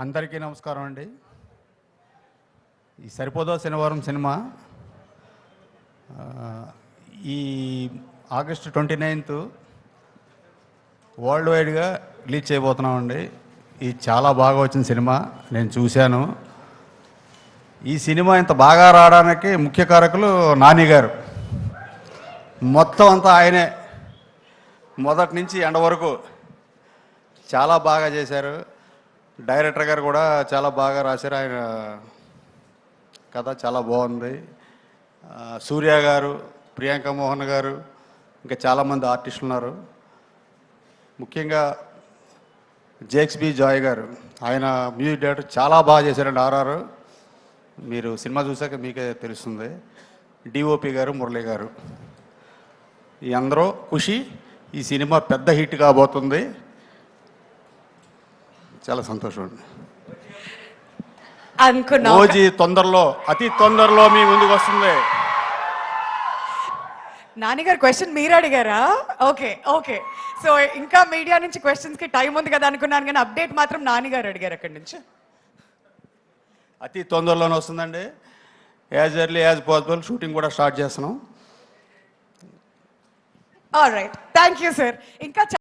అందరికీ నమస్కారం అండి. ఈ సరిపోదో శనివారం సినిమా ఈ ఆగస్టు 29th వరల్డ్ వైడ్గా రిలీజ్ చేయబోతున్నామండి. ఇది చాలా బాగా వచ్చిన సినిమా, నేను చూశాను. ఈ సినిమా ఇంత బాగా రావడానికి ముఖ్య కారకులు నాని గారు. మొత్తం అంతా ఆయనే, మొదటి నుంచి ఎండ వరకు చాలా బాగా చేశారు. డైరెక్టర్ గారు కూడా చాలా బాగా రాశారు. ఆయన కథ చాలా బాగుంది. సూర్య గారు, ప్రియాంక మోహన్ గారు, ఇంకా చాలామంది ఆర్టిస్టులు ఉన్నారు. ముఖ్యంగా జేక్స్బీ జాయ్ గారు, ఆయన మ్యూజిక్ డైరెక్టర్ చాలా బాగా చేశారండి. ఆర్ఆర్ మీరు సినిమా చూసాక మీకే తెలుస్తుంది. డిఓపి గారు, మురళి గారు, ఈ అందరూ ఖుషి. ఈ సినిమా పెద్ద హిట్ కాబోతుంది. చాలా సంతోషం అండి. ఓజీ తొందరలో, అతి తొందరలో మీ ముందుకు వస్తుంది. నాన్నగారు క్వశ్చన్ మీరు అడిగారా? Okay okay. సో ఇంకా మీడియా నుంచి క్వశ్చన్స్కి టైం ఉంది కదా అనుకున్నాను, కానీ అప్డేట్ మాత్రం నాన్నగారు అడిగారు అక్కడి నుంచి. అతి తొందరలోనే వస్తుందండి. As early as possible shooting కూడా స్టార్ట్ చేస్తున్నాం. All right, thank you sir. ఇంకా